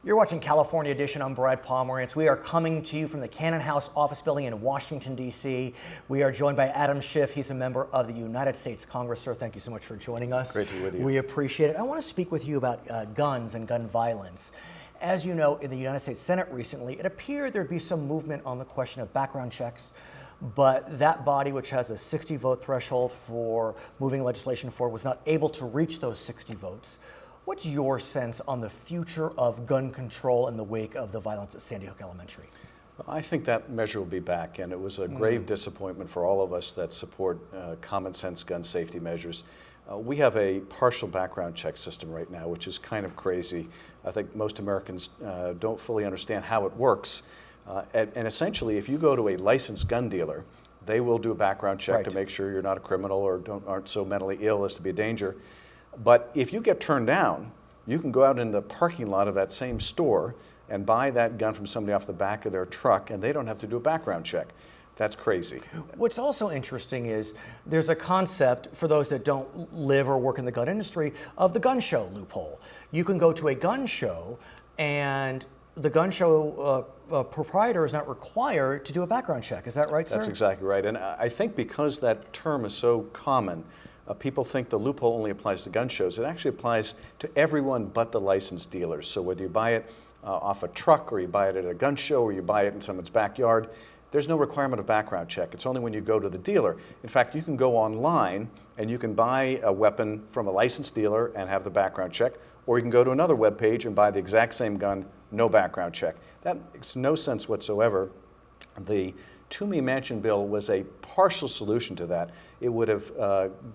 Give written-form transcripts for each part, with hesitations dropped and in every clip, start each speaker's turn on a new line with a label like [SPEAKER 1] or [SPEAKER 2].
[SPEAKER 1] You're watching California Edition. I'm Brad Pomerantz. We are coming to you from the Cannon House office building in Washington, D.C. We are joined by Adam Schiff. He's a member of the United States Congress. Sir, thank you so much for joining us.
[SPEAKER 2] Great to be with you.
[SPEAKER 1] We appreciate it. I want to speak with you about guns and gun violence. As you know, in the United States Senate recently, it appeared there'd be some movement on the question of background checks, but that body, which has a 60-vote threshold for moving legislation forward, was not able to reach those 60 votes. What's your sense on the future of gun control in the wake of the violence at Sandy Hook Elementary?
[SPEAKER 2] I think that measure will be back, and it was a grave disappointment for all of us that support common sense gun safety measures. We have a partial background check system right now, which is kind of crazy. I think most Americans don't fully understand how it works. And essentially, if you go to a licensed gun dealer, they will do a background check to make sure you're not a criminal or aren't so mentally ill as to be a danger. But if you get turned down, you can go out in the parking lot of that same store and buy that gun from somebody off the back of their truck, and they don't have to do a background check. That's crazy.
[SPEAKER 1] What's also interesting is there's a concept, for those that don't live or work in the gun industry, of the gun show loophole. You can go to a gun show, and the gun show proprietor is not required to do a background check. Is that right, sir?
[SPEAKER 2] That's exactly right. And I think because that term is so common, people think the loophole only applies to gun shows. It actually applies to everyone but the licensed dealers. So whether you buy it off a truck, or you buy it at a gun show, or you buy it in someone's backyard, there's no requirement of background check. It's only when you go to the dealer. In fact, you can go online and you can buy a weapon from a licensed dealer and have the background check, or you can go to another web page and buy the exact same gun, no background check. That makes no sense whatsoever. The Toomey Manchin bill was a partial solution to that. It would have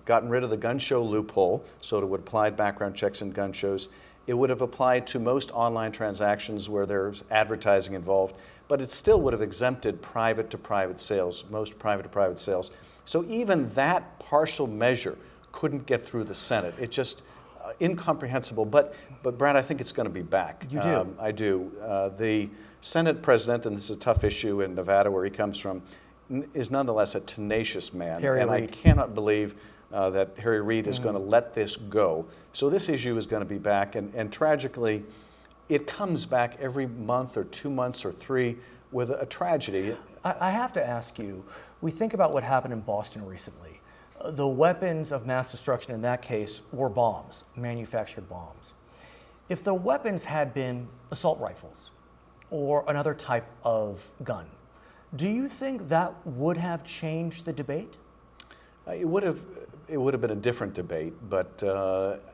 [SPEAKER 2] gotten rid of the gun show loophole, so it would apply background checks in gun shows. It would have applied to most online transactions where there's advertising involved, but it still would have exempted private-to-private sales, most private-to-private sales. So even that partial measure couldn't get through the Senate. It's just incomprehensible. But Brad, I think it's going to be back.
[SPEAKER 1] You do?
[SPEAKER 2] I do. The Senate president, and this is a tough issue in Nevada where he comes from, is nonetheless a tenacious man.
[SPEAKER 1] Harry Reid.
[SPEAKER 2] I cannot believe that Harry Reid is going to let this go. So this issue is going to be back, and tragically, it comes back every month or 2 months or 3 with a tragedy.
[SPEAKER 1] I have to ask you, we think about what happened in Boston recently. The weapons of mass destruction in that case were bombs, manufactured bombs. If the weapons had been assault rifles or another type of gun, do you think that would have changed the debate?
[SPEAKER 2] It would have been a different debate, but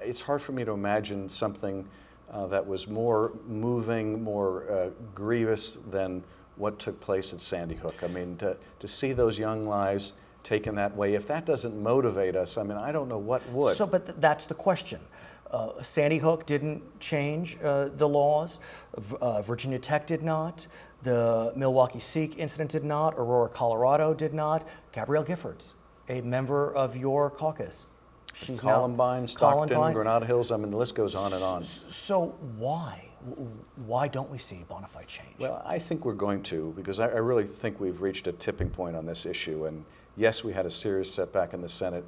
[SPEAKER 2] it's hard for me to imagine something that was more moving, more grievous than what took place at Sandy Hook. I mean, to see those young lives taken that way, if that doesn't motivate us, I mean, I don't know what would.
[SPEAKER 1] So, but that's the question. Sandy Hook didn't change the laws. Virginia Tech did not. The Milwaukee Sikh incident did not. Aurora, Colorado did not. Gabrielle Giffords, a member of your caucus.
[SPEAKER 2] She's Columbine, Stockton, Granada Hills, I mean, the list goes on and on.
[SPEAKER 1] So why? Why don't we see bona fide change?
[SPEAKER 2] Well, I think we're going to, because I really think we've reached a tipping point on this issue. And yes, we had a serious setback in the Senate,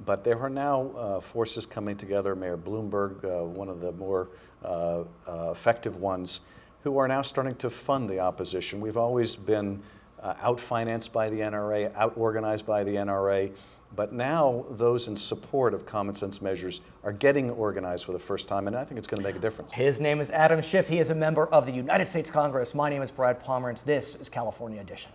[SPEAKER 2] but there are now forces coming together. Mayor Bloomberg, one of the more effective ones, who are now starting to fund the opposition. We've always been out-financed by the NRA, out-organized by the NRA, but now those in support of common sense measures are getting organized for the first time, and I think it's going to make a difference.
[SPEAKER 1] His name is Adam Schiff. He is a member of the United States Congress. My name is Brad Pomerantz. This is California Edition.